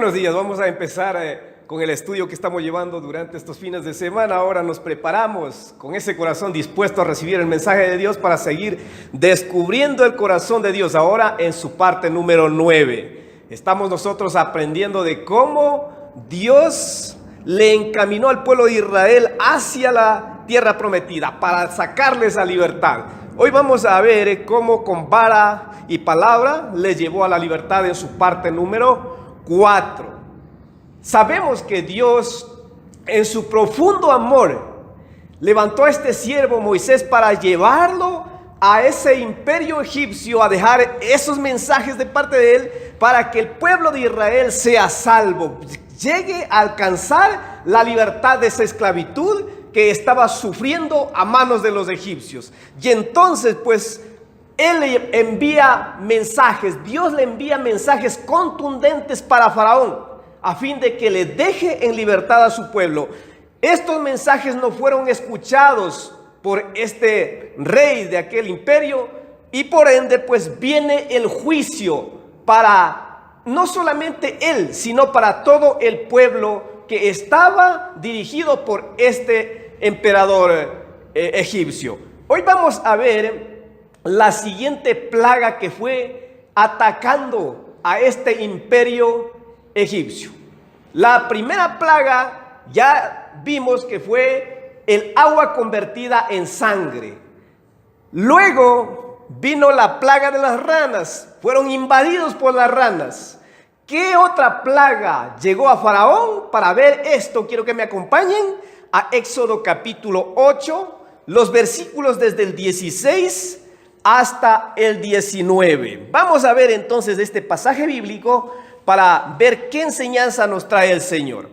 Buenos días, vamos a empezar con el estudio que estamos llevando durante estos fines de semana. Ahora nos preparamos con ese corazón dispuesto a recibir el mensaje de Dios para seguir descubriendo el corazón de Dios. Ahora en su parte número 9. Estamos nosotros aprendiendo de cómo Dios le encaminó al pueblo de Israel hacia la tierra prometida para sacarles a libertad. Hoy vamos a ver cómo con vara y palabra les llevó a la libertad en su parte número 4. Sabemos que Dios, en su profundo amor, levantó a este siervo Moisés para llevarlo a ese imperio egipcio, a dejar esos mensajes de parte de él para que el pueblo de Israel sea salvo, llegue a alcanzar la libertad de esa esclavitud que estaba sufriendo a manos de los egipcios. Y entonces pues él le envía mensajes, Dios le envía mensajes contundentes para Faraón, a fin de que le deje en libertad a su pueblo. Estos mensajes no fueron escuchados por este rey de aquel imperio, y por ende pues viene el juicio para no solamente él, sino para todo el pueblo que estaba dirigido por este emperador egipcio. Hoy vamos a ver la siguiente plaga que fue atacando a este imperio egipcio. La primera plaga ya vimos que fue el agua convertida en sangre. Luego vino la plaga de las ranas, fueron invadidos por las ranas. ¿Qué otra plaga llegó a Faraón? Para ver esto quiero que me acompañen a Éxodo capítulo 8, los versículos desde el 16 hasta el 19. Vamos a ver entonces este pasaje bíblico para ver qué enseñanza nos trae el Señor.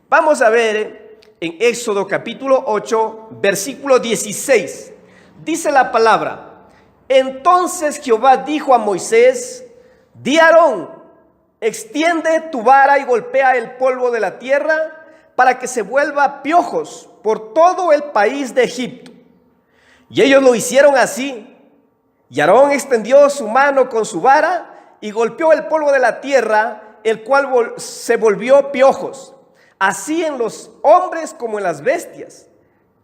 Vamos a ver en Éxodo capítulo 8, versículo 16. Dice la palabra: entonces Jehová dijo a Moisés: di a Aarón, extiende tu vara y golpea el polvo de la tierra para que se vuelva piojos por todo el país de Egipto. Y ellos lo hicieron así. Y Aarón extendió su mano con su vara y golpeó el polvo de la tierra, el cual se volvió piojos, así en los hombres como en las bestias.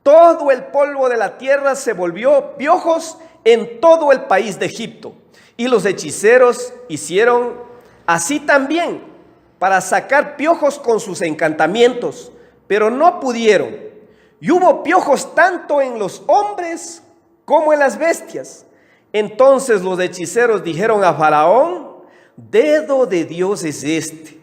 Todo el polvo de la tierra se volvió piojos en todo el país de Egipto. Y los hechiceros hicieron así también para sacar piojos con sus encantamientos, pero no pudieron. Y hubo piojos tanto en los hombres como en las bestias. Entonces los hechiceros dijeron a Faraón: dedo de Dios es este.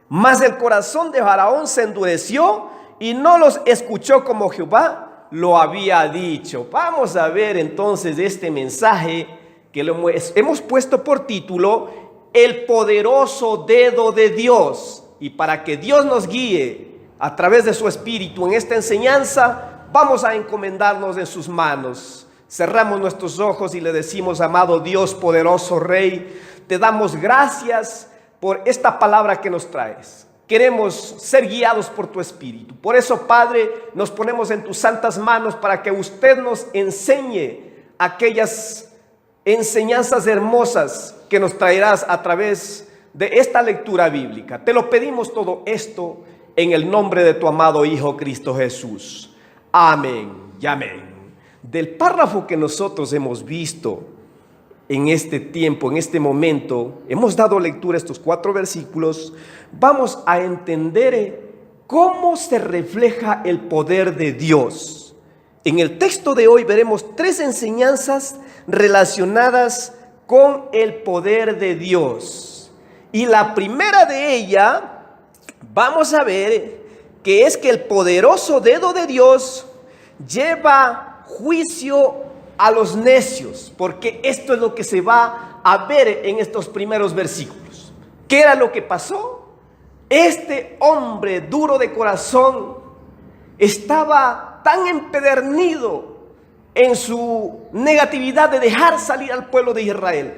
Mas el corazón de Faraón se endureció y no los escuchó como Jehová lo había dicho. Vamos a ver entonces este mensaje que lo hemos puesto por título: el poderoso dedo de Dios. Y para que Dios nos guíe a través de su Espíritu en esta enseñanza, vamos a encomendarnos en sus manos. Cerramos nuestros ojos y le decimos: amado Dios, poderoso Rey, te damos gracias por esta palabra que nos traes. Queremos ser guiados por tu Espíritu. Por eso, Padre, nos ponemos en tus santas manos para que usted nos enseñe aquellas enseñanzas hermosas que nos traerás a través de esta lectura bíblica. Te lo pedimos todo esto en el nombre de tu amado Hijo Cristo Jesús. Amén y amén. Del párrafo que nosotros hemos visto en este tiempo, en este momento, hemos dado lectura a estos 4 versículos. Vamos a entender cómo se refleja el poder de Dios. En el texto de hoy veremos 3 enseñanzas relacionadas con el poder de Dios. Y la primera de ellas, vamos a ver que es que el poderoso dedo de Dios lleva juicio a los necios, porque esto es lo que se va a ver en estos primeros versículos. ¿Qué era lo que pasó? Este hombre duro de corazón estaba tan empedernido en su negatividad de dejar salir al pueblo de Israel.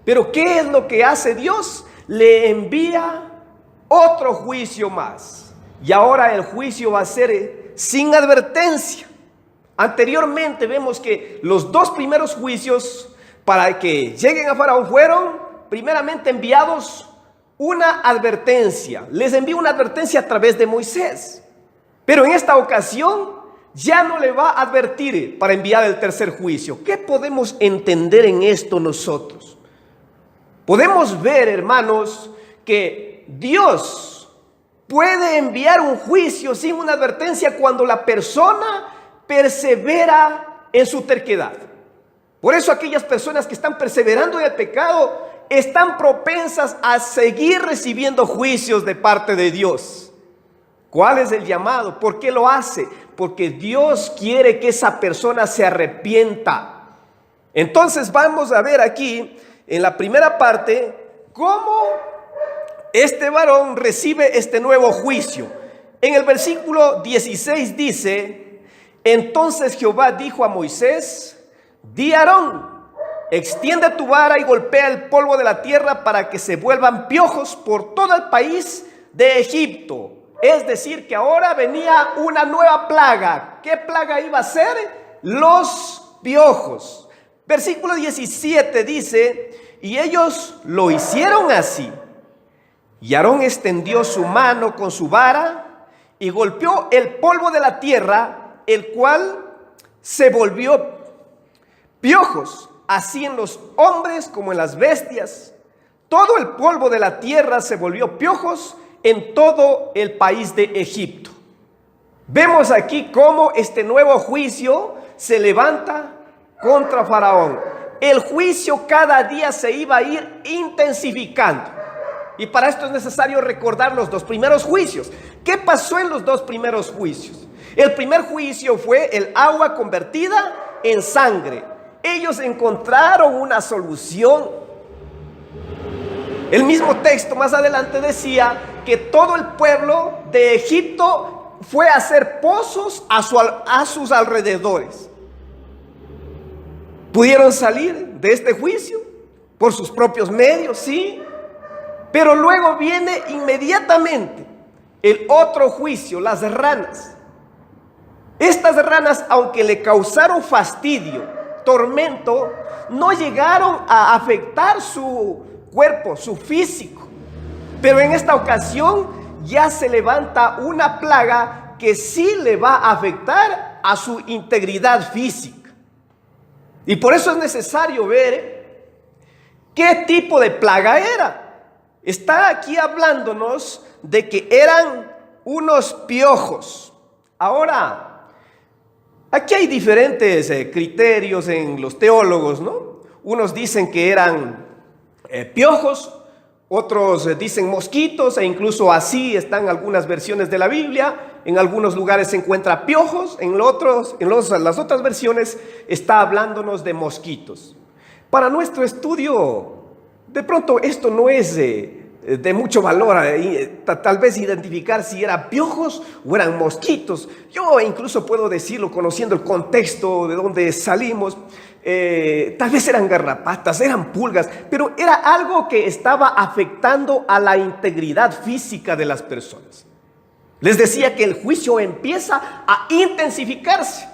Pero ¿qué es lo que hace Dios? Le envía otro juicio más. Y ahora el juicio va a ser sin advertencia. Anteriormente vemos que los 2 primeros juicios para que lleguen a Faraón fueron primeramente enviados una advertencia, les envió una advertencia a través de Moisés. Pero en esta ocasión ya no le va a advertir para enviar el tercer juicio. ¿Qué podemos entender en esto nosotros? Podemos ver, hermanos, que Dios puede enviar un juicio sin una advertencia cuando la persona persevera en su terquedad. Por eso aquellas personas que están perseverando en el pecado están propensas a seguir recibiendo juicios de parte de Dios. ¿Cuál es el llamado? ¿Por qué lo hace? Porque Dios quiere que esa persona se arrepienta. Entonces vamos a ver aquí en la primera parte cómo este varón recibe este nuevo juicio. En el versículo 16 dice: entonces Jehová dijo a Moisés: di a Aarón, extiende tu vara y golpea el polvo de la tierra para que se vuelvan piojos por todo el país de Egipto. Es decir, que ahora venía una nueva plaga. ¿Qué plaga iba a ser? Los piojos. Versículo 17 dice: y ellos lo hicieron así. Y Aarón extendió su mano con su vara y golpeó el polvo de la tierra, el cual se volvió piojos, así en los hombres como en las bestias. Todo el polvo de la tierra se volvió piojos en todo el país de Egipto. Vemos aquí cómo este nuevo juicio se levanta contra Faraón. El juicio cada día se iba a ir intensificando. Y para esto es necesario recordar los dos primeros juicios. ¿Qué pasó en los dos primeros juicios? El primer juicio fue el agua convertida en sangre. Ellos encontraron una solución. El mismo texto más adelante decía que todo el pueblo de Egipto fue a hacer pozos a sus alrededores. ¿Pudieron salir de este juicio por sus propios medios? Sí. Pero luego viene inmediatamente el otro juicio, las ranas. Estas ranas, aunque le causaron fastidio, tormento, no llegaron a afectar su cuerpo, su físico. Pero en esta ocasión ya se levanta una plaga que sí le va a afectar a su integridad física. Y por eso es necesario ver qué tipo de plaga era. Está aquí hablándonos de que eran unos piojos. Ahora, aquí hay diferentes criterios en los teólogos, ¿no? Unos dicen que eran piojos, otros dicen mosquitos, e incluso así están algunas versiones de la Biblia. En algunos lugares se encuentra piojos, en las otras versiones está hablándonos de mosquitos. Para nuestro estudio, de pronto esto no es de mucho valor, tal vez identificar si eran piojos o eran mosquitos. Yo incluso puedo decirlo conociendo el contexto de donde salimos. Tal vez eran garrapatas, eran pulgas, pero era algo que estaba afectando a la integridad física de las personas. Les decía que el juicio empieza a intensificarse.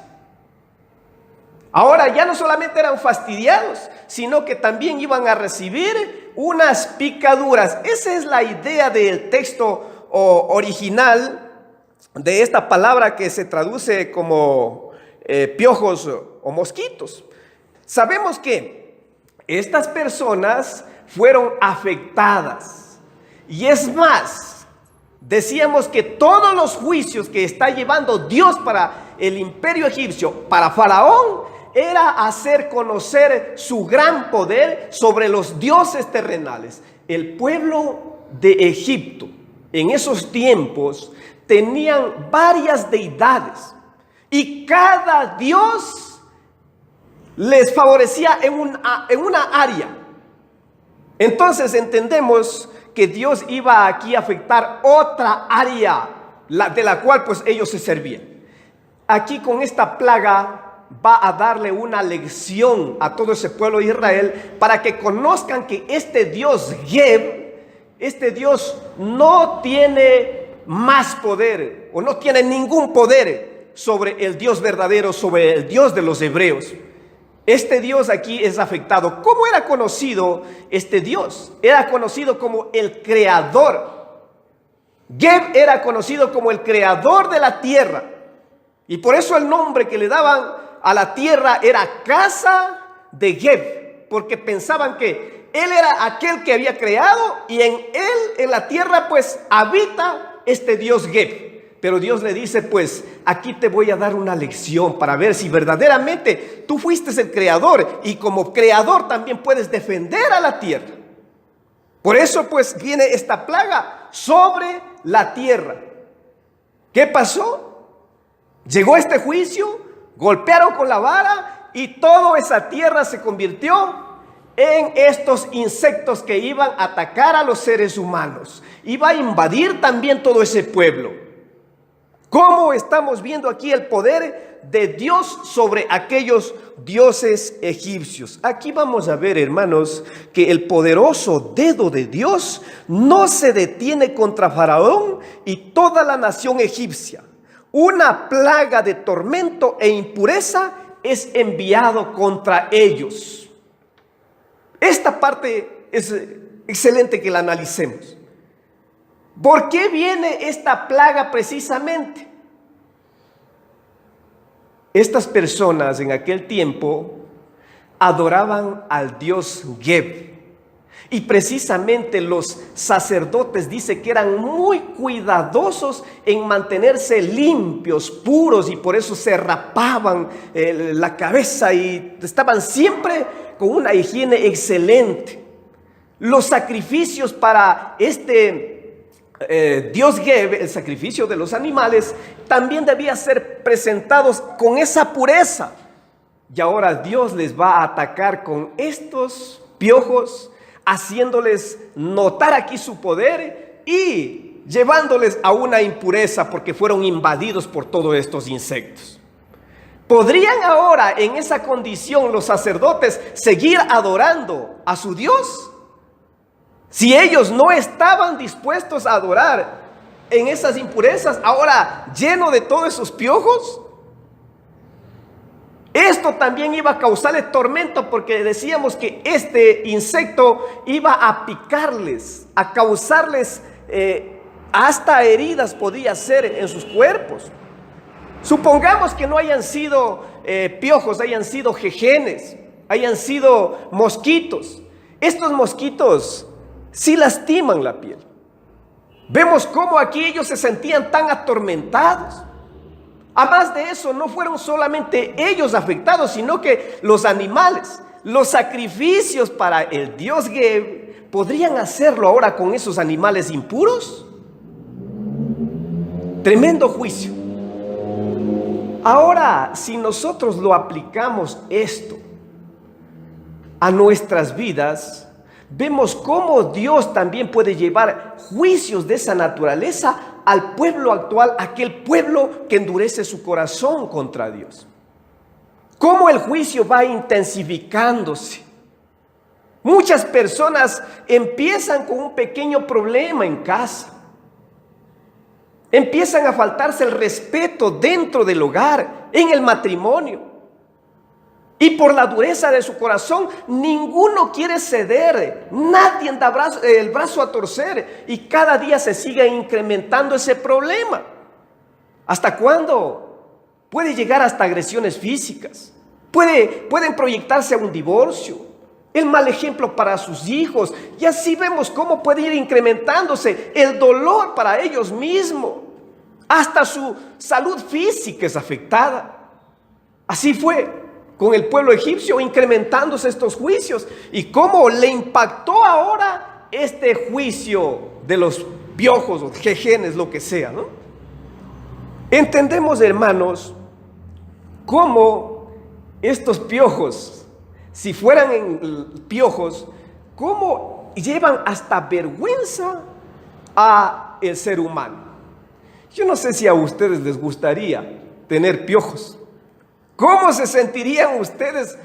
Ahora ya no solamente eran fastidiados, sino que también iban a recibir unas picaduras. Esa es la idea del texto original de esta palabra que se traduce como piojos o mosquitos. Sabemos que estas personas fueron afectadas. Y es más, decíamos que todos los juicios que está llevando Dios para el imperio egipcio, para Faraón, era hacer conocer su gran poder sobre los dioses terrenales. El pueblo de Egipto en esos tiempos tenían varias deidades y cada dios les favorecía en una área. Entonces entendemos que Dios iba aquí a afectar otra área de la cual pues ellos se servían. Aquí con esta plaga va a darle una lección a todo ese pueblo de Israel para que conozcan que este Dios Geb, este Dios no tiene más poder o no tiene ningún poder sobre el Dios verdadero, sobre el Dios de los hebreos. Este Dios aquí es afectado. ¿Cómo era conocido este Dios? Era conocido como el creador. Geb era conocido como el creador de la tierra. Y por eso el nombre que le daban a la tierra era casa de Geb, porque pensaban que él era aquel que había creado y en él, en la tierra, pues habita este Dios Geb. Pero Dios le dice, pues aquí te voy a dar una lección para ver si verdaderamente tú fuiste el creador y como creador también puedes defender a la tierra. Por eso pues viene esta plaga sobre la tierra. ¿Qué pasó? Llegó este juicio, golpearon con la vara y toda esa tierra se convirtió en estos insectos que iban a atacar a los seres humanos. Iba a invadir también todo ese pueblo. ¿Cómo estamos viendo aquí el poder de Dios sobre aquellos dioses egipcios? Aquí vamos a ver, hermanos, que el poderoso dedo de Dios no se detiene contra Faraón y toda la nación egipcia. Una plaga de tormento e impureza es enviado contra ellos. Esta parte es excelente que la analicemos. ¿Por qué viene esta plaga precisamente? Estas personas en aquel tiempo adoraban al dios Geb. Y precisamente los sacerdotes dice que eran muy cuidadosos en mantenerse limpios, puros, y por eso se rapaban la cabeza y estaban siempre con una higiene excelente. Los sacrificios para este Dios Geb, el sacrificio de los animales, también debía ser presentados con esa pureza. Y ahora Dios les va a atacar con estos piojos, haciéndoles notar aquí su poder y llevándoles a una impureza porque fueron invadidos por todos estos insectos. ¿Podrían ahora en esa condición los sacerdotes seguir adorando a su Dios? Si ellos no estaban dispuestos a adorar en esas impurezas, ahora lleno de todos esos piojos, esto también iba a causarle tormento porque decíamos que este insecto iba a picarles, a causarles hasta heridas podía ser en sus cuerpos. Supongamos que no hayan sido piojos, hayan sido jejenes, hayan sido mosquitos. Estos mosquitos sí lastiman la piel. Vemos cómo aquí ellos se sentían tan atormentados. Además de eso, no fueron solamente ellos afectados, sino que los animales, los sacrificios para el dios Geb, ¿podrían hacerlo ahora con esos animales impuros? Tremendo juicio. Ahora, si nosotros lo aplicamos esto a nuestras vidas, vemos cómo Dios también puede llevar juicios de esa naturaleza al pueblo actual, aquel pueblo que endurece su corazón contra Dios. Cómo el juicio va intensificándose. Muchas personas empiezan con un pequeño problema en casa. Empiezan a faltarse el respeto dentro del hogar, en el matrimonio. Y por la dureza de su corazón, ninguno quiere ceder, nadie da el brazo a torcer y cada día se sigue incrementando ese problema. ¿Hasta cuándo? Puede llegar hasta agresiones físicas, pueden proyectarse a un divorcio, el mal ejemplo para sus hijos, y así vemos cómo puede ir incrementándose el dolor para ellos mismos, hasta su salud física es afectada. Así fue con el pueblo egipcio, incrementándose estos juicios. ¿Y cómo le impactó ahora este juicio de los piojos o jejenes, lo que sea, ¿no? Entendemos, hermanos, cómo estos piojos, si fueran piojos, cómo llevan hasta vergüenza a el ser humano. Yo no sé si a ustedes les gustaría tener piojos. ¿Cómo se sentirían ustedes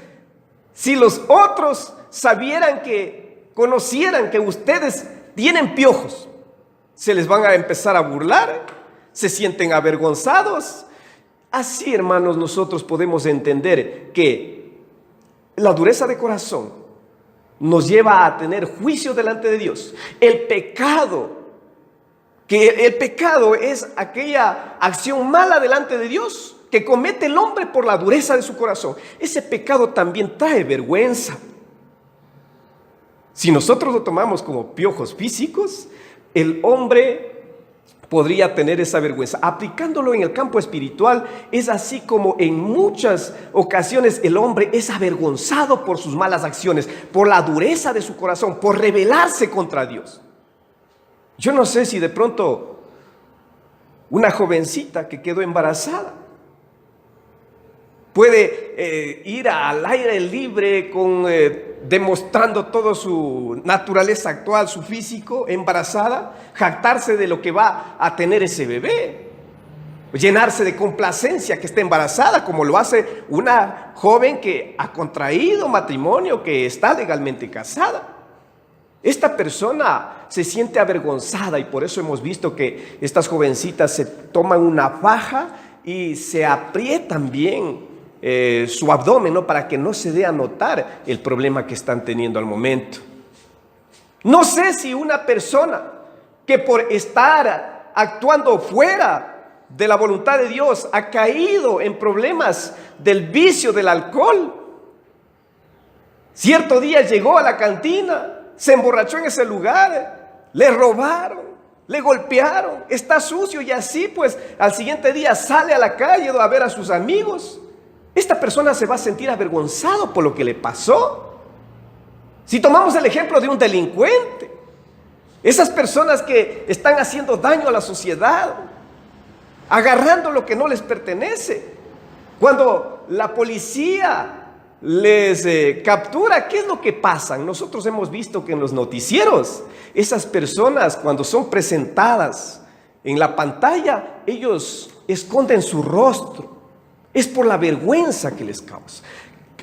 si los otros conocieran que ustedes tienen piojos? Se les van a empezar a burlar, se sienten avergonzados. Así, hermanos, nosotros podemos entender que la dureza de corazón nos lleva a tener juicio delante de Dios. El pecado es aquella acción mala delante de Dios que comete el hombre por la dureza de su corazón. Ese pecado también trae vergüenza. Si nosotros lo tomamos como piojos físicos, el hombre podría tener esa vergüenza. Aplicándolo en el campo espiritual, es así como en muchas ocasiones el hombre es avergonzado por sus malas acciones, por la dureza de su corazón, por rebelarse contra Dios. Yo no sé si de pronto una jovencita que quedó embarazada puede ir al aire libre demostrando toda su naturaleza actual, su físico, embarazada, jactarse de lo que va a tener ese bebé, llenarse de complacencia que está embarazada, como lo hace una joven que ha contraído matrimonio, que está legalmente casada. Esta persona se siente avergonzada y por eso hemos visto que estas jovencitas se toman una faja y se aprietan bien su abdomen, ¿no? Para que no se dé a notar el problema que están teniendo al momento. No sé si una persona que por estar actuando fuera de la voluntad de Dios ha caído en problemas del vicio del alcohol. Cierto día llegó a la cantina, se emborrachó en ese lugar, le robaron, le golpearon, está sucio y así pues al siguiente día sale a la calle a ver a sus amigos. Esta persona se va a sentir avergonzado por lo que le pasó. Si tomamos el ejemplo de un delincuente, esas personas que están haciendo daño a la sociedad, agarrando lo que no les pertenece, cuando la policía les captura, ¿qué es lo que pasa? Nosotros hemos visto que en los noticieros, esas personas cuando son presentadas en la pantalla, ellos esconden su rostro. Es por la vergüenza que les causa.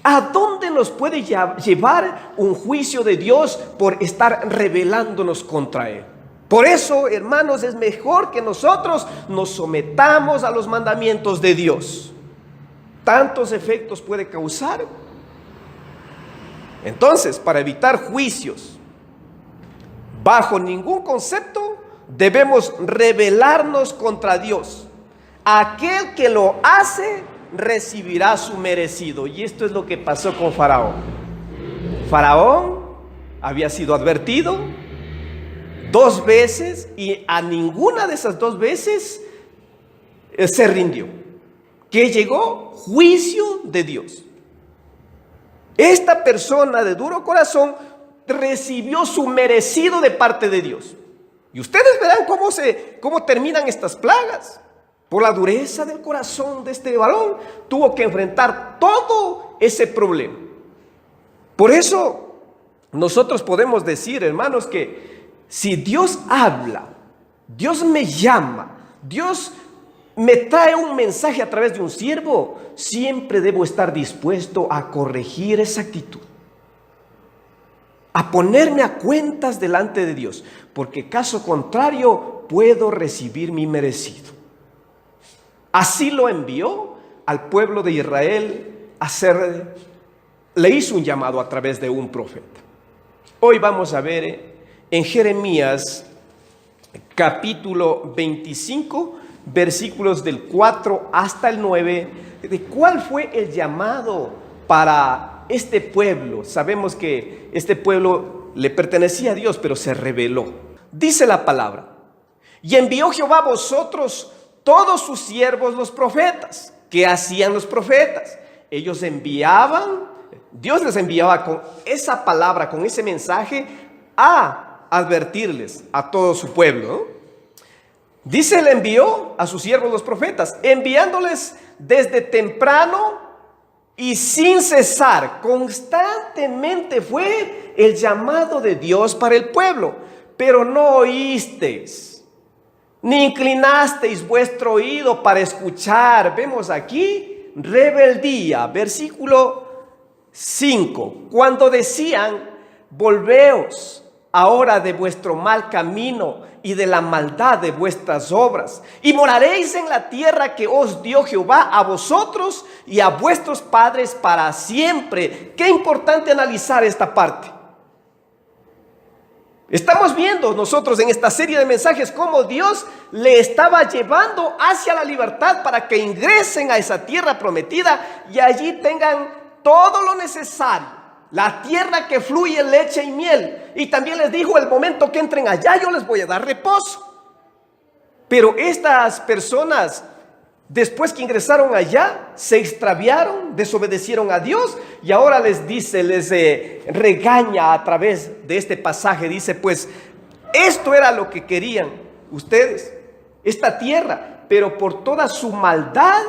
¿A dónde nos puede llevar un juicio de Dios por estar rebelándonos contra Él? Por eso, hermanos, es mejor que nosotros nos sometamos a los mandamientos de Dios. Tantos efectos puede causar. Entonces, para evitar juicios, bajo ningún concepto debemos rebelarnos contra Dios. Aquel que lo hace recibirá su merecido. Y esto es lo que pasó con Faraón. Faraón había sido advertido 2 veces y a ninguna de esas 2 veces se rindió. Que llegó juicio de Dios. Esta persona de duro corazón recibió su merecido de parte de Dios. Y ustedes verán cómo terminan estas plagas. Por la dureza del corazón de este varón, tuvo que enfrentar todo ese problema. Por eso, nosotros podemos decir, hermanos, que si Dios habla, Dios me llama, Dios me trae un mensaje a través de un siervo, siempre debo estar dispuesto a corregir esa actitud, a ponerme a cuentas delante de Dios, porque caso contrario puedo recibir mi merecido. Así lo envió al pueblo de Israel le hizo un llamado a través de un profeta. Hoy vamos a ver en Jeremías capítulo 25, versículos del 4 hasta el 9, de cuál fue el llamado para este pueblo. Sabemos que este pueblo le pertenecía a Dios, pero se rebeló. Dice la palabra: y envió Jehová a vosotros todos sus siervos los profetas. ¿Qué hacían los profetas? Ellos Dios les enviaba con esa palabra, con ese mensaje, a advertirles a todo su pueblo, ¿no? Dice, le envió a sus siervos los profetas, enviándoles desde temprano y sin cesar. Constantemente fue el llamado de Dios para el pueblo, pero no oísteis, ni inclinasteis vuestro oído para escuchar. Vemos aquí rebeldía. Versículo 5. Cuando decían: volveos ahora de vuestro mal camino y de la maldad de vuestras obras, y moraréis en la tierra que os dio Jehová a vosotros y a vuestros padres para siempre. Qué importante analizar esta parte. Estamos viendo nosotros en esta serie de mensajes cómo Dios le estaba llevando hacia la libertad para que ingresen a esa tierra prometida y allí tengan todo lo necesario, la tierra que fluye leche y miel. Y también les dijo: el momento que entren allá yo les voy a dar reposo. Pero estas personas, después que ingresaron allá, se extraviaron, desobedecieron a Dios, y ahora les dice, les regaña a través de este pasaje. Dice: pues esto era lo que querían ustedes, esta tierra, pero por toda su maldad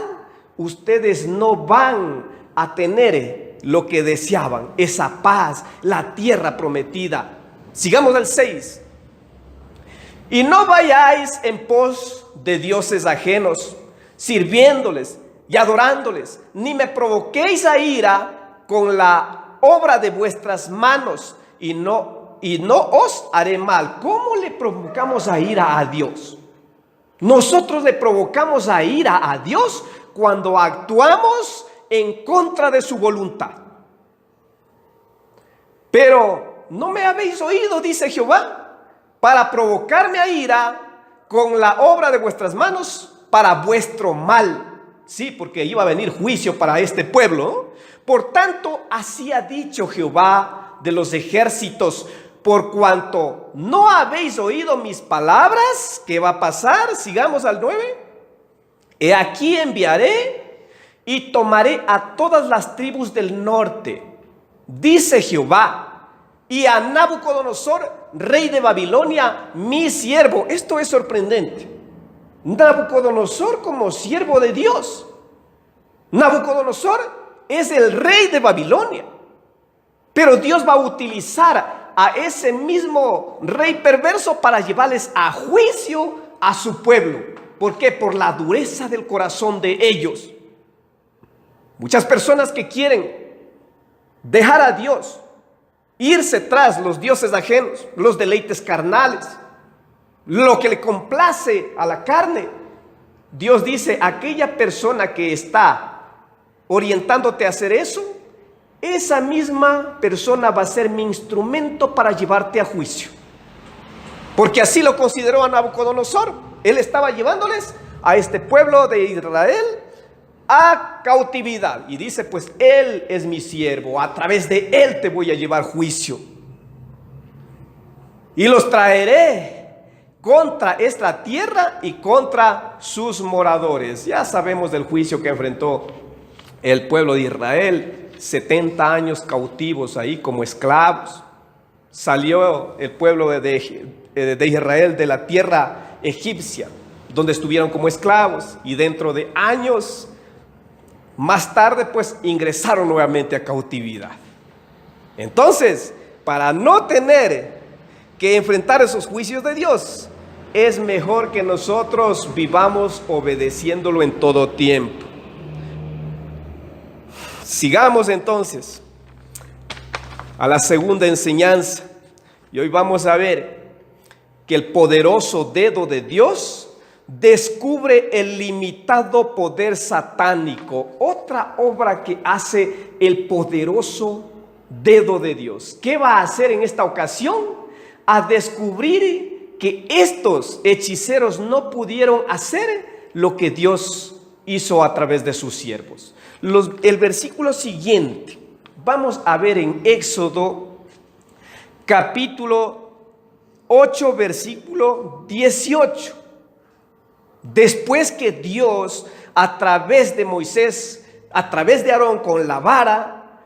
ustedes no van a tener lo que deseaban, esa paz, la tierra prometida. Sigamos al 6. Y no vayáis en pos de dioses ajenos, sirviéndoles y adorándoles, ni me provoquéis a ira con la obra de vuestras manos, y no os haré mal. ¿Cómo le provocamos a ira a Dios? Nosotros le provocamos a ira a Dios cuando actuamos en contra de su voluntad. Pero no me habéis oído, dice Jehová, para provocarme a ira con la obra de vuestras manos para vuestro mal. Sí, porque iba a venir juicio para este pueblo. Por tanto, así ha dicho Jehová de los ejércitos: por cuanto no habéis oído mis palabras, ¿qué va a pasar? Sigamos al 9. He aquí enviaré y tomaré a todas las tribus del norte, dice Jehová, y a Nabucodonosor, rey de Babilonia, mi siervo. Esto es sorprendente. Nabucodonosor como siervo de Dios. Nabucodonosor es el rey de Babilonia, pero Dios va a utilizar a ese mismo rey perverso para llevarles a juicio a su pueblo. ¿Por qué? Por la dureza del corazón de ellos. Muchas personas que quieren dejar a Dios, irse tras los dioses ajenos, los deleites carnales, lo que le complace a la carne. Dios dice: aquella persona que está orientándote a hacer eso, esa misma persona va a ser mi instrumento para llevarte a juicio. Porque así lo consideró a Nabucodonosor. Él estaba llevándoles a este pueblo de Israel a cautividad. Y dice: pues él es mi siervo, a través de él te voy a llevar juicio. Y los traeré contra esta tierra y contra sus moradores. Ya sabemos del juicio que enfrentó el pueblo de Israel, 70 años cautivos ahí como esclavos. Salió el pueblo de Israel de la tierra egipcia, donde estuvieron como esclavos, y dentro de años más tarde pues ingresaron nuevamente a cautividad. Entonces, para no tener que enfrentar esos juicios de Dios, es mejor que nosotros vivamos obedeciéndolo en todo tiempo. Sigamos entonces a la segunda enseñanza, y hoy vamos a ver que el poderoso dedo de Dios descubre el limitado poder satánico. Otra obra que hace el poderoso dedo de Dios. ¿Qué va a hacer en esta ocasión? A descubrir que estos hechiceros no pudieron hacer lo que Dios hizo a través de sus siervos. El versículo siguiente vamos a ver en Éxodo capítulo 8, versículo 18. Después que Dios, a través de Moisés, a través de Aarón, con la vara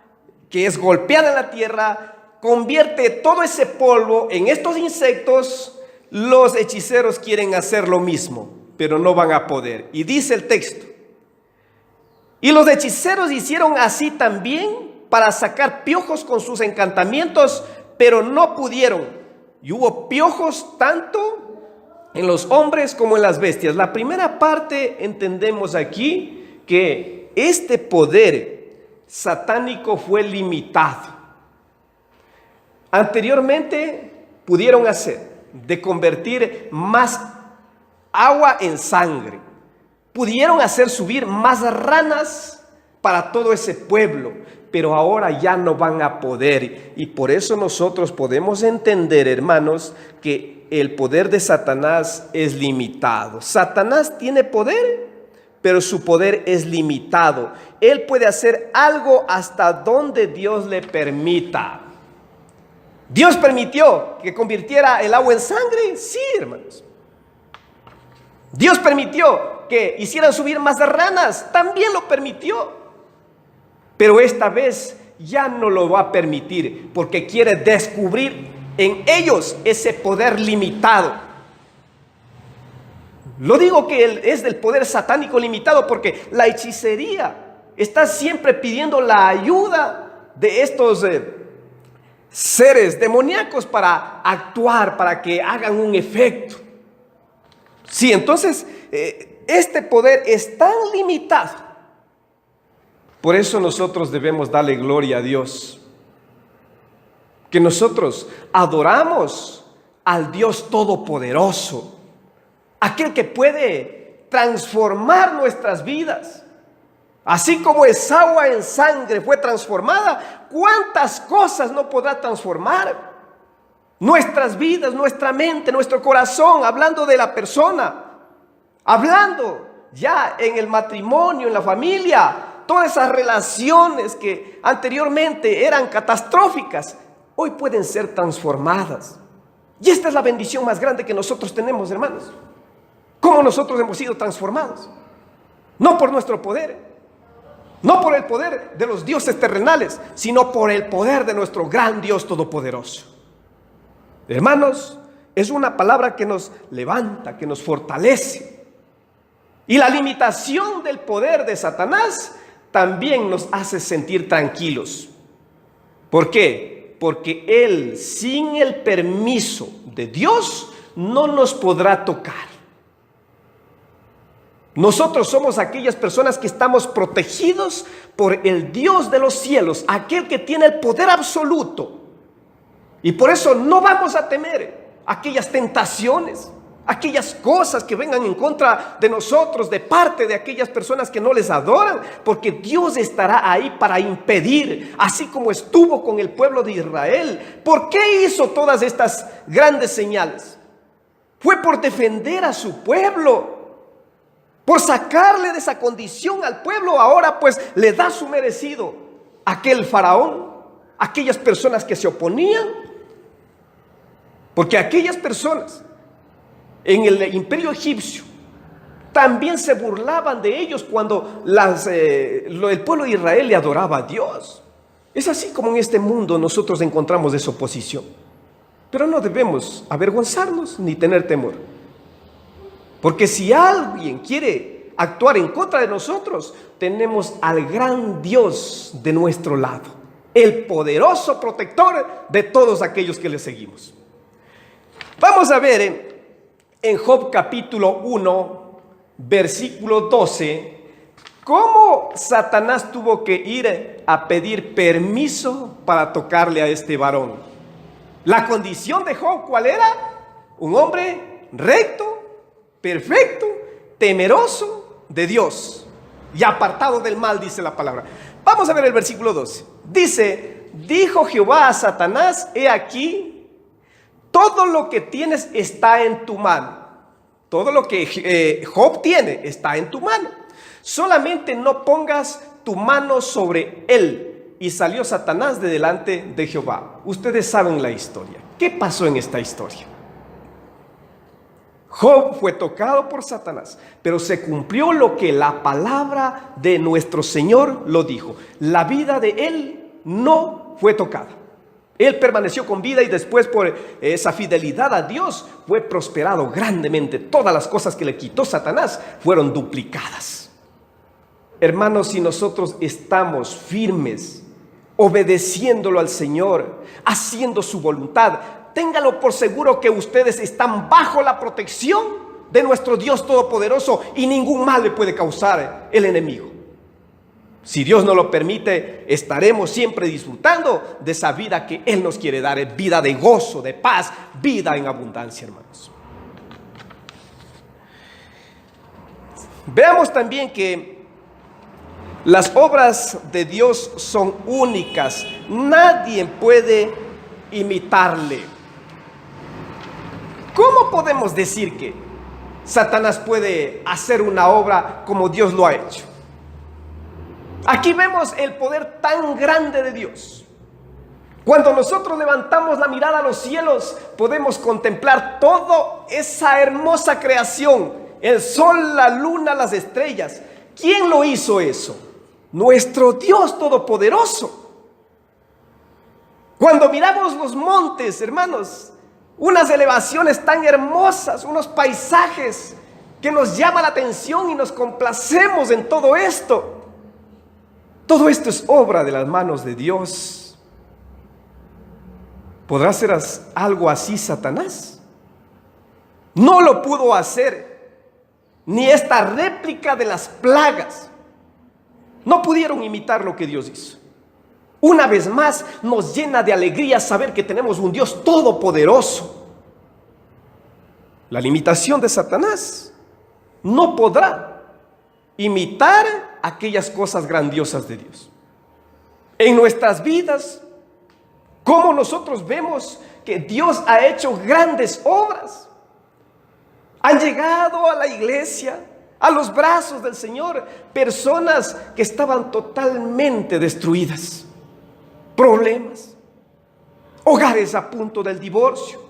que es golpeada en la tierra, convierte todo ese polvo en estos insectos, los hechiceros quieren hacer lo mismo, pero no van a poder. Y dice el texto: y los hechiceros hicieron así también para sacar piojos con sus encantamientos, pero no pudieron. Y hubo piojos tanto en los hombres como en las bestias. La primera parte entendemos aquí que este poder satánico fue limitado. Anteriormente pudieron hacer de convertir más agua en sangre, pudieron hacer subir más ranas para todo ese pueblo, pero ahora ya no van a poder. Y por eso nosotros podemos entender, hermanos, que el poder de Satanás es limitado. Satanás tiene poder, pero su poder es limitado. Él puede hacer algo hasta donde Dios le permita. ¿Dios permitió que convirtiera el agua en sangre? Sí, hermanos. ¿Dios permitió que hicieran subir más ranas? También lo permitió. Pero esta vez ya no lo va a permitir, porque quiere descubrir en ellos ese poder limitado. Lo digo que es del poder satánico limitado porque la hechicería está siempre pidiendo la ayuda de estos seres demoníacos para actuar, para que hagan un efecto. Sí, entonces este poder es tan limitado. Por eso nosotros debemos darle gloria a Dios, que nosotros adoramos al Dios Todopoderoso, aquel que puede transformar nuestras vidas. Así como esa agua en sangre fue transformada, ¿cuántas cosas no podrá transformar? Nuestras vidas, nuestra mente, nuestro corazón, hablando de la persona, hablando ya en el matrimonio, en la familia. Todas esas relaciones que anteriormente eran catastróficas, hoy pueden ser transformadas. Y esta es la bendición más grande que nosotros tenemos, hermanos. ¿Cómo nosotros hemos sido transformados? No por nuestro poder, no por el poder de los dioses terrenales, sino por el poder de nuestro gran Dios todopoderoso. Hermanos, es una palabra que nos levanta, que nos fortalece. Y la limitación del poder de Satanás también nos hace sentir tranquilos. ¿Por qué? Porque él, sin el permiso de Dios, no nos podrá tocar. Nosotros somos aquellas personas que estamos protegidos por el Dios de los cielos, aquel que tiene el poder absoluto. Y por eso no vamos a temer aquellas tentaciones, aquellas cosas que vengan en contra de nosotros de parte de aquellas personas que no les adoran, porque Dios estará ahí para impedir, así como estuvo con el pueblo de Israel. ¿Por qué hizo todas estas grandes señales? Fue por defender a su pueblo, por sacarle de esa condición al pueblo. Ahora pues le da su merecido aquel faraón, aquellas personas que se oponían, porque aquellas personas en el imperio egipcio también se burlaban de ellos cuando el pueblo de Israel le adoraba a Dios. Es así como en este mundo nosotros encontramos esa oposición. Pero no debemos avergonzarnos ni tener temor, porque si alguien quiere actuar en contra de nosotros, tenemos al gran Dios de nuestro lado, el poderoso protector de todos aquellos que le seguimos. Vamos a ver en Job capítulo 1, versículo 12, cómo Satanás tuvo que ir a pedir permiso para tocarle a este varón. La condición de Job, ¿cuál era? Un hombre recto, perfecto, temeroso de Dios y apartado del mal, dice la palabra. Vamos a ver el versículo 12. Dice: dijo Jehová a Satanás, he aquí, todo lo que tienes está en tu mano. Todo lo que Job tiene está en tu mano. Solamente no pongas tu mano sobre él. Y salió Satanás de delante de Jehová. Ustedes saben la historia. ¿Qué pasó en esta historia? Job fue tocado por Satanás, pero se cumplió lo que la palabra de nuestro Señor lo dijo. La vida de él no fue tocada. Él permaneció con vida y después, por esa fidelidad a Dios, fue prosperado grandemente. Todas las cosas que le quitó Satanás fueron duplicadas. Hermanos, si nosotros estamos firmes, obedeciéndolo al Señor, haciendo su voluntad, téngalo por seguro que ustedes están bajo la protección de nuestro Dios Todopoderoso y ningún mal le puede causar el enemigo. Si Dios nos lo permite, estaremos siempre disfrutando de esa vida que Él nos quiere dar, vida de gozo, de paz, vida en abundancia, hermanos. Veamos también que las obras de Dios son únicas. Nadie puede imitarle. ¿Cómo podemos decir que Satanás puede hacer una obra como Dios lo ha hecho? Aquí vemos el poder tan grande de Dios. Cuando nosotros levantamos la mirada a los cielos, podemos contemplar toda esa hermosa creación, el sol, la luna, las estrellas. ¿Quién lo hizo eso? Nuestro Dios Todopoderoso. Cuando miramos los montes, hermanos, unas elevaciones tan hermosas, unos paisajes que nos llaman la atención y nos complacemos en todo esto. Todo esto es obra de las manos de Dios. ¿Podrá hacer algo así Satanás? No lo pudo hacer, ni esta réplica de las plagas. No pudieron imitar lo que Dios hizo. Una vez más nos llena de alegría saber que tenemos un Dios todopoderoso. La limitación de Satanás: no podrá imitar aquellas cosas grandiosas de Dios. En nuestras vidas, ¿cómo nosotros vemos que Dios ha hecho grandes obras? Han llegado a la iglesia, a los brazos del Señor, personas que estaban totalmente destruidas. Problemas, hogares a punto del divorcio,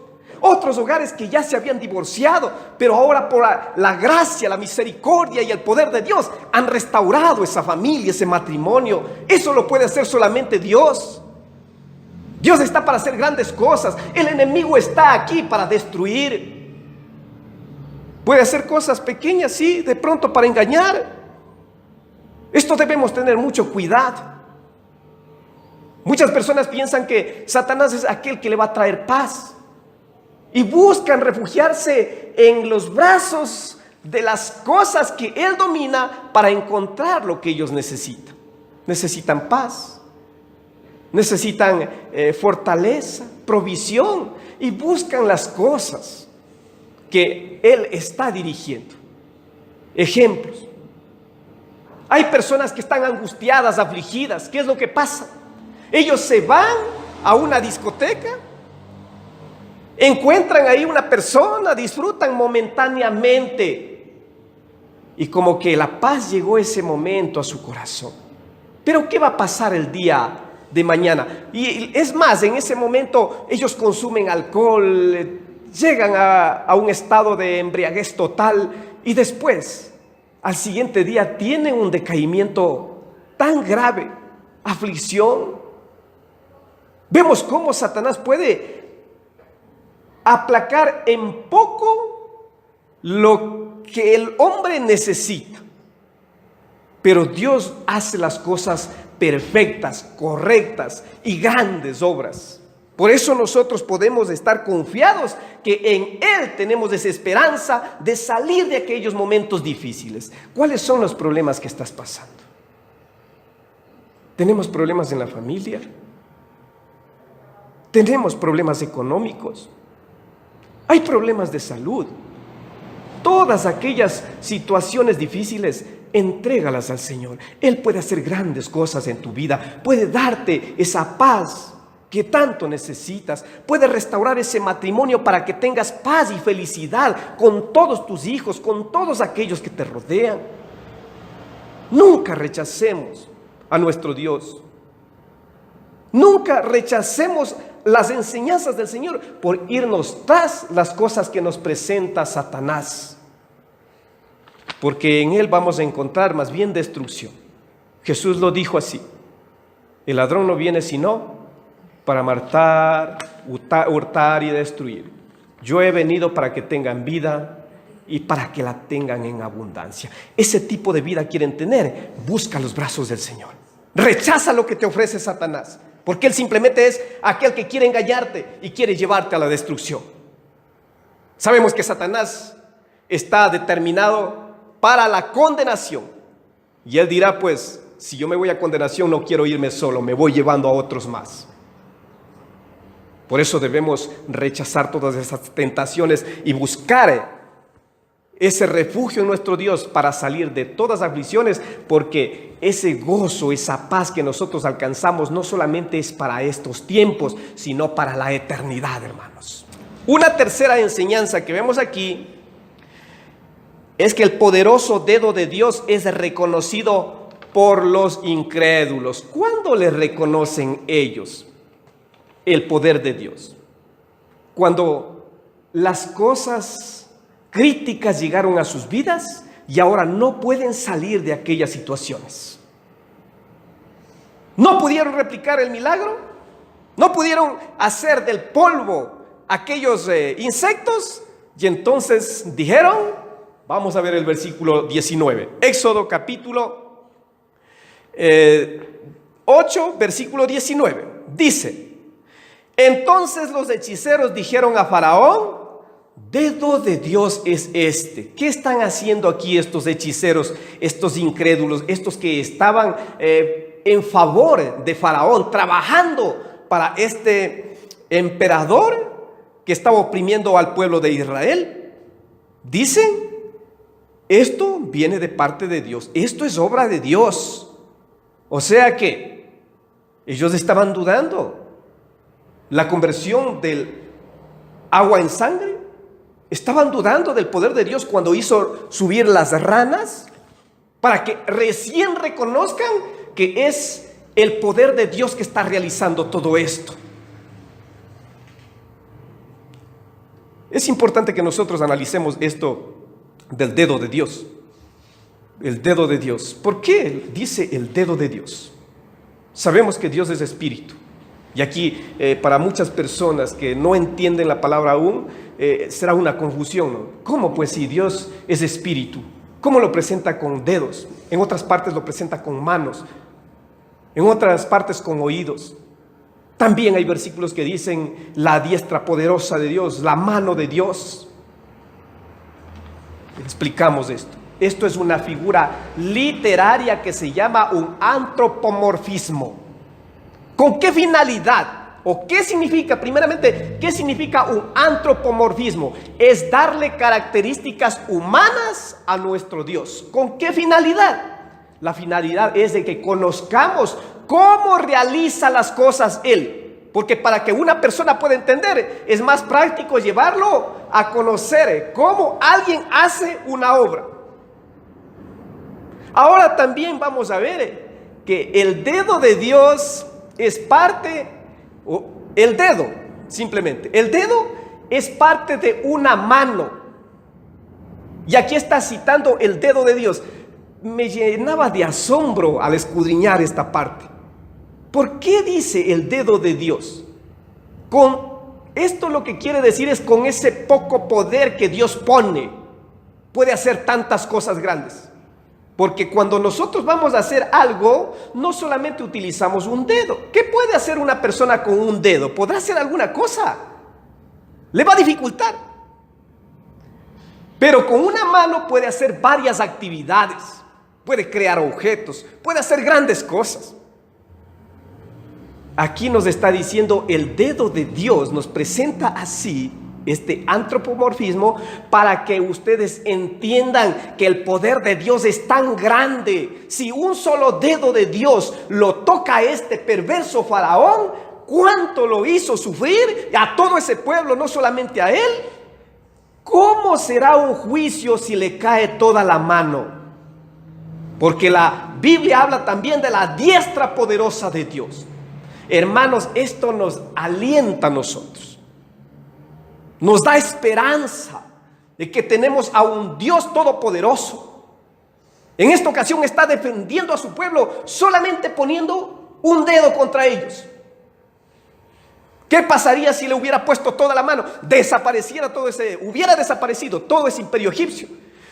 otros hogares que ya se habían divorciado, pero ahora por la gracia, la misericordia y el poder de Dios han restaurado esa familia, ese matrimonio. Eso lo puede hacer solamente Dios. Dios está para hacer grandes cosas. El enemigo está aquí para destruir. Puede hacer cosas pequeñas, sí, de pronto para engañar. Esto debemos tener mucho cuidado. Muchas personas piensan que Satanás es aquel que le va a traer paz y buscan refugiarse en los brazos de las cosas que él domina para encontrar lo que ellos necesitan. Necesitan paz, necesitan fortaleza, provisión, y buscan las cosas que él está dirigiendo. Ejemplos: hay personas que están angustiadas, afligidas. ¿Qué es lo que pasa? Ellos se van a una discoteca, encuentran ahí una persona, disfrutan momentáneamente y como que la paz llegó ese momento a su corazón. Pero ¿qué va a pasar el día de mañana? Y es más, en ese momento ellos consumen alcohol, llegan a un estado de embriaguez total y después, al siguiente día, tienen un decaimiento tan grave, aflicción. Vemos cómo Satanás puede aplacar en poco lo que el hombre necesita, pero Dios hace las cosas perfectas, correctas y grandes obras. Por eso nosotros podemos estar confiados que en Él tenemos esa esperanza de salir de aquellos momentos difíciles. ¿Cuáles son los problemas que estás pasando? ¿Tenemos problemas en la familia? ¿Tenemos problemas económicos? ¿Hay problemas de salud? Todas aquellas situaciones difíciles, entrégalas al Señor. Él puede hacer grandes cosas en tu vida. Puede darte esa paz que tanto necesitas. Puede restaurar ese matrimonio para que tengas paz y felicidad con todos tus hijos, con todos aquellos que te rodean. Nunca rechacemos a nuestro Dios. Nunca rechacemos las enseñanzas del Señor por irnos tras las cosas que nos presenta Satanás, porque en él vamos a encontrar más bien destrucción. Jesús lo dijo así: el ladrón no viene sino para matar, hurtar y destruir. Yo he venido para que tengan vida y para que la tengan en abundancia. Ese tipo de vida quieren tener. Busca los brazos del Señor. Rechaza lo que te ofrece Satanás, porque él simplemente es aquel que quiere engañarte y quiere llevarte a la destrucción. Sabemos que Satanás está determinado para la condenación, y él dirá: pues si yo me voy a condenación, no quiero irme solo, me voy llevando a otros más. Por eso debemos rechazar todas esas tentaciones y buscar ese refugio en nuestro Dios para salir de todas las aflicciones, porque ese gozo, esa paz que nosotros alcanzamos no solamente es para estos tiempos, sino para la eternidad, hermanos. Una tercera enseñanza que vemos aquí es que el poderoso dedo de Dios es reconocido por los incrédulos. ¿Cuándo le reconocen ellos el poder de Dios? Cuando las cosas críticas llegaron a sus vidas y ahora no pueden salir de aquellas situaciones. No pudieron replicar el milagro, no pudieron hacer del polvo aquellos insectos, y entonces dijeron, vamos a ver el versículo 19, Éxodo capítulo 8, versículo 19, dice: entonces los hechiceros dijeron a Faraón, dedo de Dios es este. ¿Qué están haciendo aquí estos hechiceros, estos incrédulos, estos que estaban en favor de Faraón, trabajando para este emperador que estaba oprimiendo al pueblo de Israel? Dicen, esto viene de parte de Dios, esto es obra de Dios. O sea que ellos estaban dudando. La conversión del agua en sangre, estaban dudando del poder de Dios cuando hizo subir las ranas, para que recién reconozcan que es el poder de Dios que está realizando todo esto. Es importante que nosotros analicemos esto del dedo de Dios. El dedo de Dios. ¿Por qué dice el dedo de Dios? Sabemos que Dios es espíritu. Y aquí para muchas personas que no entienden la palabra aún, será una confusión, ¿no? ¿Cómo pues si Dios es espíritu? ¿Cómo lo presenta con dedos? En otras partes lo presenta con manos, en otras partes con oídos. También hay versículos que dicen la diestra poderosa de Dios, la mano de Dios. Explicamos esto. Esto es una figura literaria que se llama un antropomorfismo. ¿Con qué finalidad? ¿O qué significa? Primeramente, ¿qué significa un antropomorfismo? Es darle características humanas a nuestro Dios. ¿Con qué finalidad? La finalidad es de que conozcamos cómo realiza las cosas Él. Porque para que una persona pueda entender, es más práctico llevarlo a conocer cómo alguien hace una obra. Ahora también vamos a ver que el dedo de Dios es parte, el dedo, simplemente, el dedo es parte de una mano. Y aquí está citando el dedo de Dios. Me llenaba de asombro al escudriñar esta parte. ¿Por qué dice el dedo de Dios? Con esto lo que quiere decir es con ese poco poder que Dios pone, puede hacer tantas cosas grandes. Porque cuando nosotros vamos a hacer algo, no solamente utilizamos un dedo. ¿Qué puede hacer una persona con un dedo? ¿Podrá hacer alguna cosa? Le va a dificultar. Pero con una mano puede hacer varias actividades. Puede crear objetos, puede hacer grandes cosas. Aquí nos está diciendo el dedo de Dios, nos presenta así este antropomorfismo para que ustedes entiendan que el poder de Dios es tan grande. Si un solo dedo de Dios lo toca a este perverso faraón, ¿cuánto lo hizo sufrir a todo ese pueblo, no solamente a él? ¿Cómo será un juicio si le cae toda la mano? Porque la Biblia habla también de la diestra poderosa de Dios. Hermanos, esto nos alienta a nosotros. Nos da esperanza de que tenemos a un Dios todopoderoso. En esta ocasión está defendiendo a su pueblo solamente poniendo un dedo contra ellos. ¿Qué pasaría si le hubiera puesto toda la mano? Hubiera desaparecido todo ese imperio egipcio.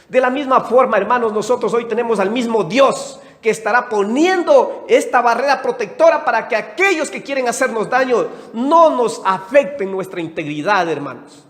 De la misma forma, hermanos, nosotros hoy tenemos al mismo Dios que estará poniendo esta barrera protectora para que aquellos que quieren hacernos daño no nos afecten nuestra integridad, hermanos.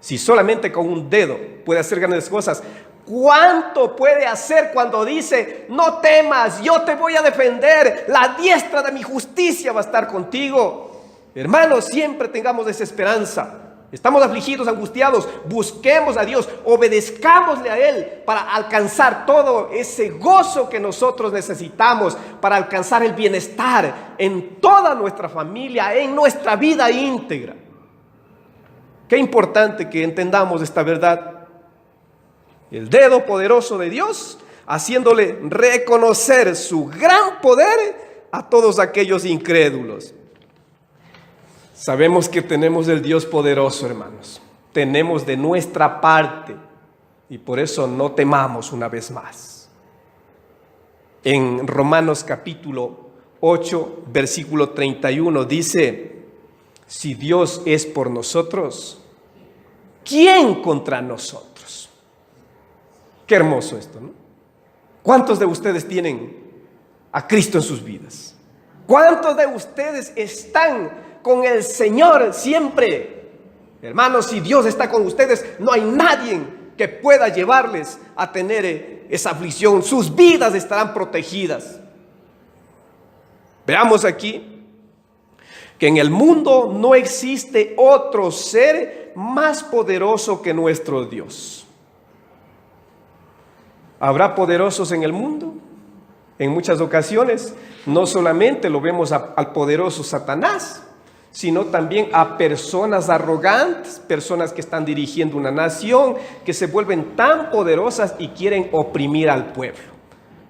Si solamente con un dedo puede hacer grandes cosas, ¿cuánto puede hacer cuando dice: no temas, yo te voy a defender, la diestra de mi justicia va a estar contigo? Hermanos, siempre tengamos esa esperanza. Estamos afligidos, angustiados, busquemos a Dios, obedezcámosle a Él para alcanzar todo ese gozo que nosotros necesitamos, para alcanzar el bienestar en toda nuestra familia, en nuestra vida íntegra. Qué importante que entendamos esta verdad. El dedo poderoso de Dios, haciéndole reconocer su gran poder a todos aquellos incrédulos. Sabemos que tenemos el Dios poderoso, hermanos. Tenemos de nuestra parte y por eso no temamos una vez más. En Romanos capítulo 8, versículo 31 dice: si Dios es por nosotros, ¿quién contra nosotros? Qué hermoso esto, ¿no? ¿Cuántos de ustedes tienen a Cristo en sus vidas? ¿Cuántos de ustedes están con el Señor siempre? Hermanos, si Dios está con ustedes, no hay nadie que pueda llevarles a tener esa aflicción. Sus vidas estarán protegidas. Veamos aquí que en el mundo no existe otro ser más poderoso que nuestro Dios. ¿Habrá poderosos en el mundo? En muchas ocasiones no solamente lo vemos al poderoso Satanás, sino también a personas arrogantes, personas que están dirigiendo una nación, que se vuelven tan poderosas y quieren oprimir al pueblo.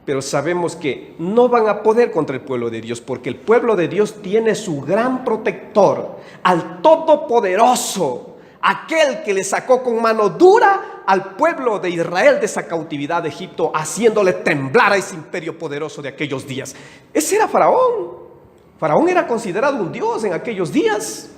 Pero sabemos que no van a poder contra el pueblo de Dios, porque el pueblo de Dios tiene su gran protector, al Todopoderoso, aquel que le sacó con mano dura al pueblo de Israel de esa cautividad de Egipto, haciéndole temblar a ese imperio poderoso de aquellos días. Ese era Faraón. Faraón era considerado un dios en aquellos días.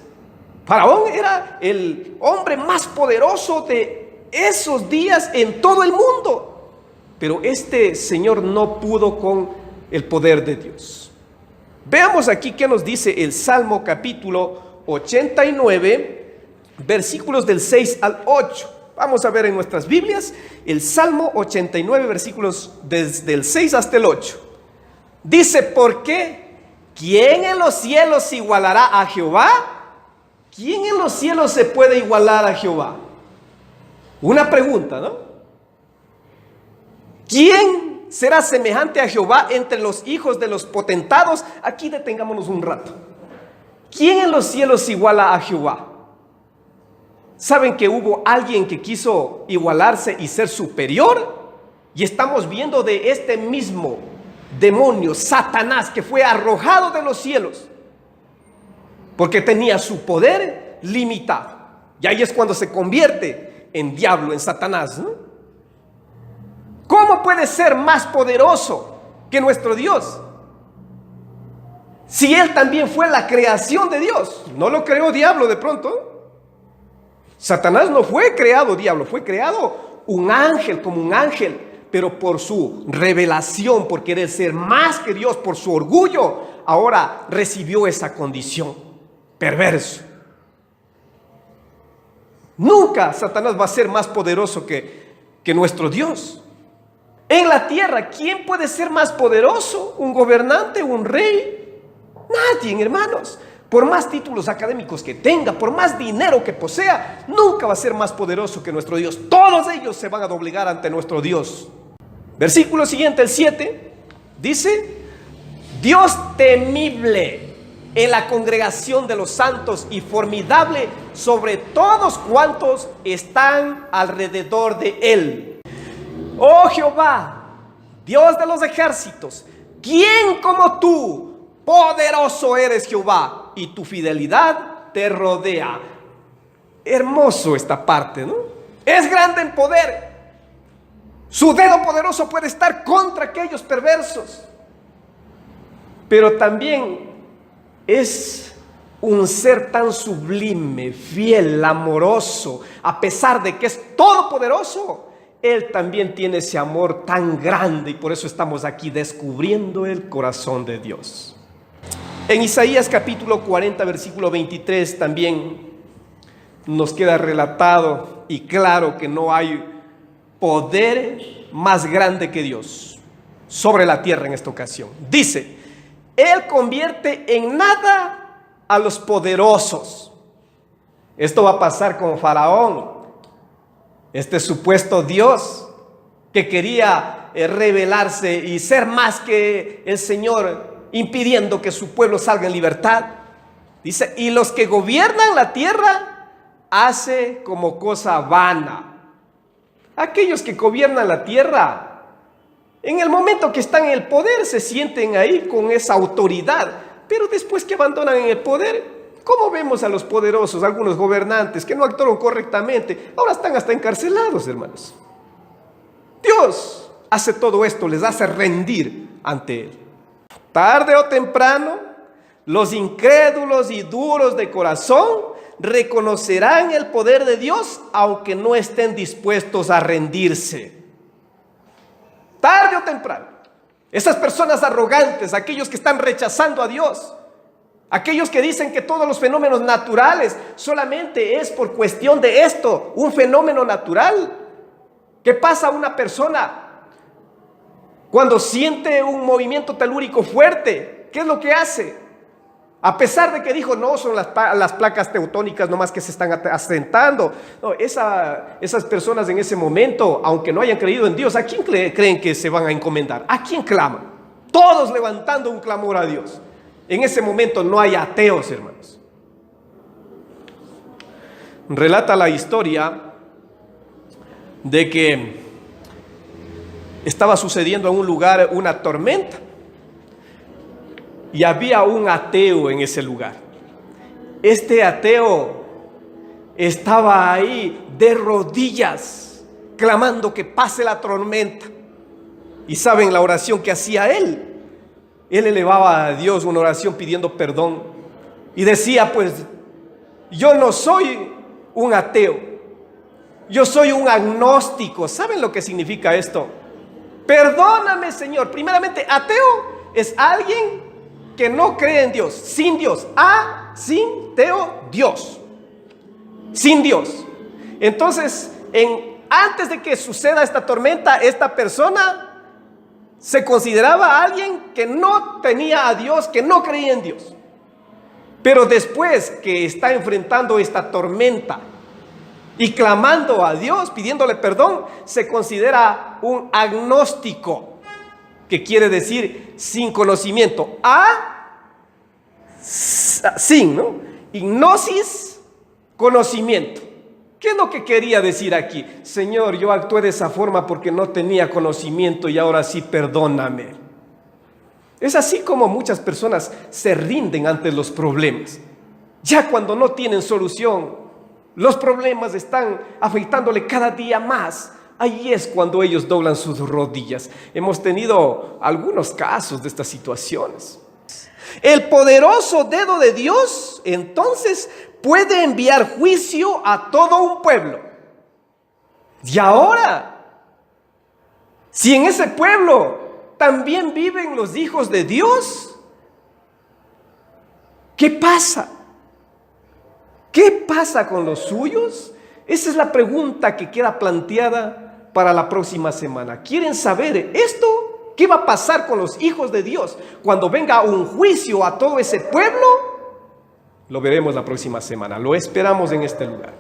Faraón era el hombre más poderoso de esos días en todo el mundo. Pero este señor no pudo con el poder de Dios. Veamos aquí qué nos dice el Salmo capítulo 89, versículos del 6 al 8. Vamos a ver en nuestras Biblias el Salmo 89, versículos desde el 6 hasta el 8. Dice: ¿por qué? ¿Quién en los cielos igualará a Jehová? ¿Quién en los cielos se puede igualar a Jehová? Una pregunta, ¿no? ¿Quién será semejante a Jehová entre los hijos de los potentados? Aquí detengámonos un rato. ¿Quién en los cielos iguala a Jehová? ¿Saben que hubo alguien que quiso igualarse y ser superior? Y estamos viendo de este mismo demonio, Satanás, que fue arrojado de los cielos porque tenía su poder limitado. Y ahí es cuando se convierte en diablo, en Satanás, ¿no? ¿Cómo puede ser más poderoso que nuestro Dios? Si él también fue la creación de Dios. No lo creó diablo de pronto. Satanás no fue creado diablo, fue creado un ángel, como un ángel. Pero por su revelación, por querer ser más que Dios, por su orgullo, ahora recibió esa condición. Perverso. Nunca Satanás va a ser más poderoso que nuestro Dios. En la tierra, ¿quién puede ser más poderoso? ¿Un gobernante? ¿Un rey? Nadie, hermanos. Por más títulos académicos que tenga, por más dinero que posea, nunca va a ser más poderoso que nuestro Dios. Todos ellos se van a doblegar ante nuestro Dios. Versículo siguiente, el 7, dice: Dios temible en la congregación de los santos y formidable sobre todos cuantos están alrededor de él. Oh Jehová, Dios de los ejércitos, ¿quién como tú? Poderoso eres, Jehová, y tu fidelidad te rodea. Hermoso esta parte, ¿no? Es grande en poder. Su dedo poderoso puede estar contra aquellos perversos. Pero también es un ser tan sublime, fiel, amoroso. A pesar de que es todopoderoso, Él también tiene ese amor tan grande. Y por eso estamos aquí descubriendo el corazón de Dios. En Isaías capítulo 40, versículo 23 también nos queda relatado y claro que no hay poder más grande que Dios sobre la tierra en esta ocasión. Dice, Él convierte en nada a los poderosos. Esto va a pasar con Faraón, este supuesto Dios que quería rebelarse y ser más que el Señor, impidiendo que su pueblo salga en libertad. Dice, y los que gobiernan la tierra hace como cosa vana. Aquellos que gobiernan la tierra, en el momento que están en el poder, se sienten ahí con esa autoridad, pero después que abandonan el poder, ¿cómo vemos a los poderosos, algunos gobernantes que no actuaron correctamente? Ahora están hasta encarcelados, hermanos. Dios hace todo esto, les hace rendir ante Él. Tarde o temprano, los incrédulos y duros de corazón reconocerán el poder de Dios, aunque no estén dispuestos a rendirse. Tarde o temprano, esas personas arrogantes, aquellos que están rechazando a Dios, aquellos que dicen que todos los fenómenos naturales solamente es por cuestión de esto, un fenómeno natural. ¿Qué pasa a una persona cuando siente un movimiento telúrico fuerte? ¿Qué es lo que hace? A pesar de que dijo, no, son las placas teutónicas nomás que se están asentando. No, esas personas en ese momento, aunque no hayan creído en Dios, ¿a quién creen que se van a encomendar? ¿A quién claman? Todos levantando un clamor a Dios. En ese momento no hay ateos, hermanos. Relata la historia de que estaba sucediendo en un lugar una tormenta y había un ateo en ese lugar. Este ateo estaba ahí de rodillas clamando que pase la tormenta. Y saben la oración que hacía él. Él elevaba a Dios una oración pidiendo perdón y decía, pues, yo no soy un ateo, yo soy un agnóstico. ¿Saben lo que significa esto? Perdóname, Señor. Primeramente, ateo es alguien que no cree en Dios, sin Dios. Sin teo, Dios. Sin Dios. Entonces, antes de que suceda esta tormenta, esta persona se consideraba alguien que no tenía a Dios, que no creía en Dios. Pero después que está enfrentando esta tormenta y clamando a Dios, pidiéndole perdón, se considera un agnóstico, que quiere decir sin conocimiento. Sin, ¿no? Ignosis, conocimiento. ¿Qué es lo que quería decir aquí? Señor, yo actué de esa forma porque no tenía conocimiento y ahora sí perdóname. Es así como muchas personas se rinden ante los problemas. Ya cuando no tienen solución, los problemas están afectándole cada día más. Ahí es cuando ellos doblan sus rodillas. Hemos tenido algunos casos de estas situaciones. El poderoso dedo de Dios, entonces, puede enviar juicio a todo un pueblo. Y ahora, si en ese pueblo también viven los hijos de Dios, ¿qué pasa? ¿Qué pasa con los suyos? Esa es la pregunta que queda planteada para la próxima semana. ¿Quieren saber esto? ¿Qué va a pasar con los hijos de Dios cuando venga un juicio a todo ese pueblo? Lo veremos la próxima semana. Lo esperamos en este lugar.